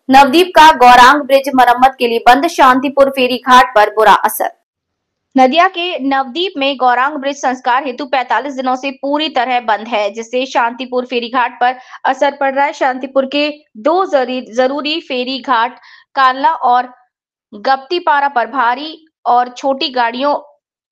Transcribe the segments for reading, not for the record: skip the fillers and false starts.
नवद्वीप का गौरांग ब्रिज मरम्मत के लिए बंद, शांतिपुर फेरी घाट पर बुरा असर। नदिया के नवद्वीप में गौरांग ब्रिज संस्कार हेतु 45 दिनों से पूरी तरह बंद है, जिससे शांतिपुर फेरी घाट पर असर पड़ रहा है। शांतिपुर के दो जरूरी फेरी घाट कालना और गप्तीपारा पर भारी और छोटी गाड़ियों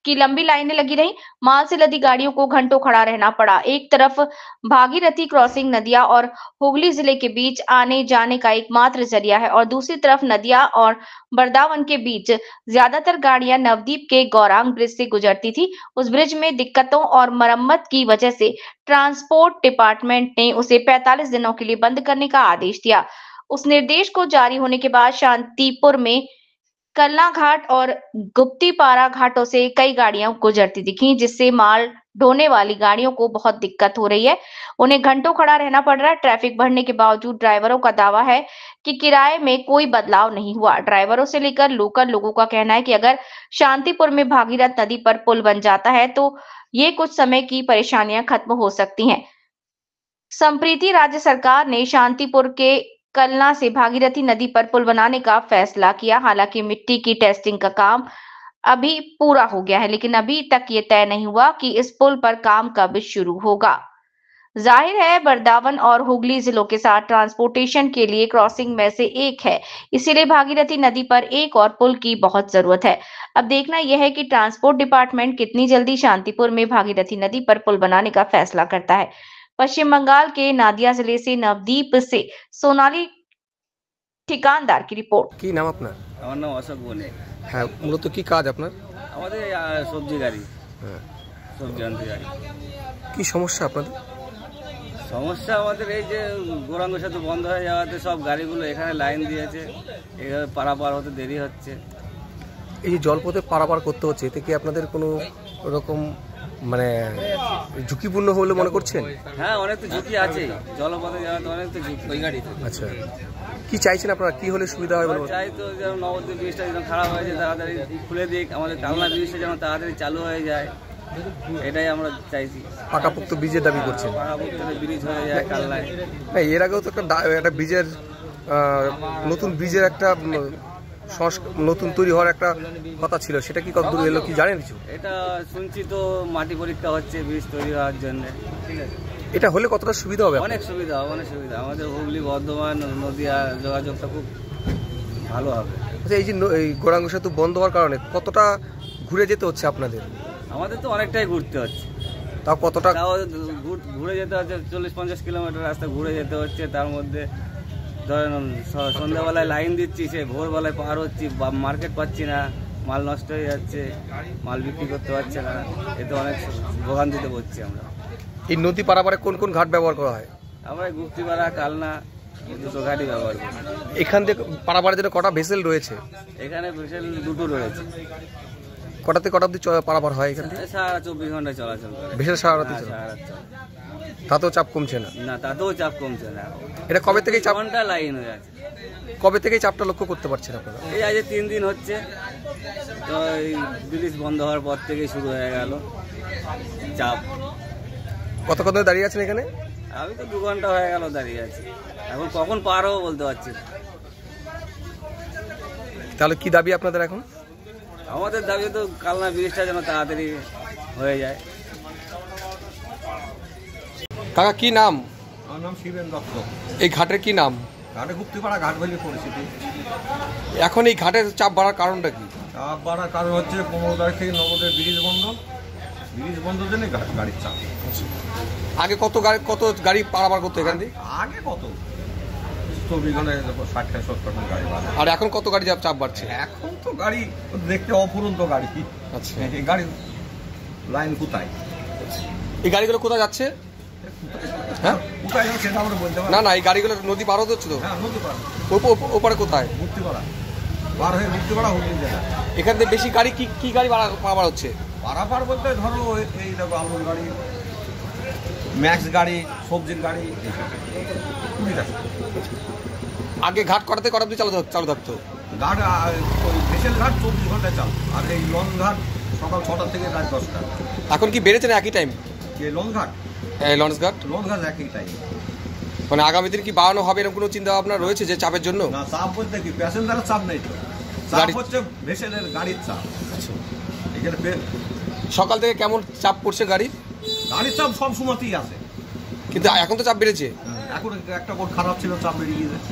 की लंबी लाइनें लगी रही। माल से लदी गाड़ियों को घंटों खड़ा रहना पड़ा। एक तरफ भागीरथी क्रॉसिंग नदिया और हुगली जिले के बीच आने जाने का एकमात्र जरिया है और दूसरी तरफ नदिया और बरदावन के बीच ज्यादातर गाड़ियां नवद्वीप के गौरांग ब्रिज से गुजरती थी। उस ब्रिज में दिक्कतों और मरम्मत की वजह से ट्रांसपोर्ट डिपार्टमेंट ने उसे 45 दिनों के लिए बंद करने का आदेश दिया। उस निर्देश को जारी होने के बाद शांतिपुर में कलना घाट और गुप्तीपारा घाटों से कई गाड़ियां गुजरती दिखी, जिससे माल ढोने वाली गाड़ियों को बहुत दिक्कत हो रही है। उन्हें घंटों खड़ा रहना पड़ रहा है। ट्रैफिक बढ़ने के बावजूद ड्राइवरों का दावा है कि किराए में कोई बदलाव नहीं हुआ। ड्राइवरों से लेकर लोकल लोगों का कहना है कि अगर शांतिपुर में भागीरथ नदी पर पुल बन जाता है तो ये कुछ समय की परेशानियां खत्म हो सकती हैं। संप्रति राज्य सरकार ने शांतिपुर के कलना से भागीरथी नदी पर पुल बनाने का फैसला किया। हालांकि मिट्टी की टेस्टिंग का काम अभी पूरा हो गया है, लेकिन अभी तक ये तय नहीं हुआ कि इस पुल पर काम कब शुरू होगा। जाहिर है बरदावन और हुगली जिलों के साथ ट्रांसपोर्टेशन के लिए क्रॉसिंग में से एक है, इसीलिए भागीरथी नदी पर एक और पुल की बहुत जरूरत है। अब देखना यह है कि ट्रांसपोर्ट डिपार्टमेंट कितनी जल्दी शांतिपुर में भागीरथी नदी पर पुल बनाने का फैसला करता है। पश्चिम बंगाल के नादिया जिले से नवद्वीप से सोनाली ठिकानदार की रिपोर्ट। কি নাম আপনার? আমার নাম অশোক বনে। হ্যাঁ, মূলত কি কাজ আপনার? আমাদের সবজি গাড়ি। হ্যাঁ, সবজি আনতে গাড়ি। কি সমস্যা আপনাদের? সমস্যা আমাদের এই যে গৌরাঙ্গ সেতু বন্ধ হয়ে যাওয়াতে সব গাড়িগুলো এখানে লাইন দিয়েছে, এভাবে পারাপার হতে দেরি হচ্ছে। এই যে জলপথে পারাপার করতে হচ্ছে, এতে কি আপনাদের কোনো রকম মানে ঝুঁকিপূর্ণ বলে মনে করছেন? হ্যাঁ, অনেক তো ঝুঁকি আছে, জলপথে যাওয়াতে অনেক তো ঝুঁকি ওই গাড়িতে। আচ্ছা, কি চাইছেন আপনারা, কি হলে সুবিধা হয়? চাই তো যেন নবদ্বীপ ব্রিজটা যেন খারাপ হয়ে যায় তাড়াতাড়ি খুলে দিক, আমাদের কালনা ব্রিজটা যেন তাড়াতাড়ি চালু হয়ে যায়, এটাই আমরা চাইছি। পাকাপোক্ত ব্রিজের দাবি করছেন? পাকাপোক্ত ব্রিজ হয়ে যায় কালনায়। হ্যাঁ, এর আগেও তো একটা ব্রিজের নতুন ব্রিজের একটা নতুন তৈরি হওয়ার একটা কথা ছিল, সেটা কি কত দূর এলো কি জানেন কিছু? এটা শুনছি তো মাটি পরীক্ষা হচ্ছে ব্রিজ তৈরি হওয়ার জন্য। ঠিক আছে, এটা হলে কতটা সুবিধা হবে? অনেক সুবিধা হবে, অনেক সুবিধা। আমাদের হুগলি বর্ধমান নদিয়া যোগাযোগটা খুব ভালো হবে। আচ্ছা, এই যে এই গৌরাঙ্গ সেতু বন্ধ হওয়ার কারণে কতটা ঘুরে যেতে হচ্ছে আপনাদের? আমাদের তো অনেকটাই ঘুরতে হচ্ছে। তাও কতটা? তাও ঘুরে যেতে হচ্ছে 40-50 কিলোমিটার রাস্তা ঘুরে যেতে হচ্ছে। তার মধ্যে ধরেন সন্ধ্যাবেলায় লাইন দিচ্ছি, সে ভোরবেলায় পার হচ্ছি, মার্কেট পাচ্ছি না, মাল নষ্ট হয়ে যাচ্ছে, মাল বিক্রি করতে পারছে না, এতে অনেক ভোগান্তিতে পড়ছি আমরা। এই নদী পারাপারে কোন কোন ঘাট ব্যবহার করা হয়? আমরা গুপ্তিপাড়া কালনা দুটো ঘাটই ব্যবহার করি। এখান থেকে পারাপারের জন্য কটা ভেসেল রয়েছে? এখানে ভেসেল দুটো রয়েছে। কটাতে কটা অব্দি পারাপার হয় এখান থেকে? সারা 24 ঘন্টায় চলাচল করে ভেসেল সারা রাত চলে? তাতেও চাপ কমছে না? না, তাতেও চাপ কমছে না। এটা কবে থেকে চাপ? ঘন্টা লাইন হয়ে আছে। কবে থেকে চাপটা লক্ষ্য করতে পারছেন আপনারা? এই আজ 3 দিন হচ্ছে, তো এই ব্রিজ বন্ধ হওয়ার পর থেকেই শুরু হয়ে গেল চাপ। কতক্ষণ ধরে দাঁড়িয়ে আছেন এখানে? আমি তো 2 ঘন্টা হয়ে গেল দাঁড়িয়ে আছি, এখন কখন পার হবো বলতে পারছি না। তাহলে কি দাবি আপনাদের এখন? আমাদের দাবি তো কালনা ব্রিজটা যেন তাড়াতাড়ি হয়ে যায়। কাকা কি নাম? আমার নাম শিবেন দত্ত। এই ঘাটের কি নাম? ঘাটে গুপ্তিপাড়া ঘাট বলে পরিচিতি। এখন এই ঘাটের চাপ বাড়ার কারণটা কি? চাপ বাড়ার কারণ হচ্ছে 15 তারিখ থেকে নবদ্বীপ ব্রিজ বন্ধ। ব্রিজ বন্ধের জন্য গাড়ির চাপ। আগে কত গাড়ি পারাপার করতো এখান থেকে? আগে কত 24 ঘন্টায় 60-70 গাড়ি বাড়ে। আর এখন কত গাড়ি চাপ বাড়ছে? এখন তো গাড়ি দেখতে অফুরন্ত গাড়ি। আচ্ছা, এই গাড়ি লাইন কোথায়? এই গাড়িগুলো কোথায় যাচ্ছে? হ্যাঁ, কোথায় যাচ্ছে সেটা আমরা বলতে পারি না। এই গাড়িগুলো নদী পার হতে হচ্ছে তো? হ্যাঁ, নদী পার। ওপারে কোথায়? গুপ্তিপাড়া পার হয়ে গুপ্তিপাড়া হুগলি জেলা। এখান থেকে বেশি গাড়ি কি গাড়ি পারাপার হচ্ছে? পারাপার বলতে ধরো এই দেখো আমুল গাড়ি, ম্যাক্স গাড়ি, সবজির গাড়ি। আগে ঘাট করাতে কটা অবধি চালু থাকতো? ঘাট ভেসেল ঘাট 24 ঘন্টায় চালু, আর এই লং ঘাট সকাল 6টা থেকে রাত 10টা। এখন কি বেড়েছে না একই টাইম? লং ঘাট লঞ্চ ঘাট একই টাইম। মানে আগামী দিন কি বাড়ানো হবে এরকম কোনো চিন্তা ভাবনা রয়েছে যে চাপের জন্য? না, চাপ বলতে কি, প্যাসেঞ্জারের চাপ নেই তো, চাপ হচ্ছে ভেসেলের গাড়ির চাপ। এখানে সকাল থেকে কেমন চাপ পড়ছে গাড়ির চাপ সব সময়তেই আছে, কিন্তু এখন তো চাপ বেড়েছে। এখন একটা বোট খারাপ ছিল, চাপ বেরিয়ে গেছে।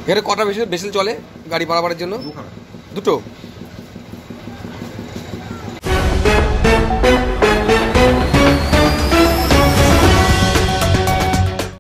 এখানে কটা ভেসেল চলে গাড়ি পারাপারের জন্য? দুখানা। দুটো।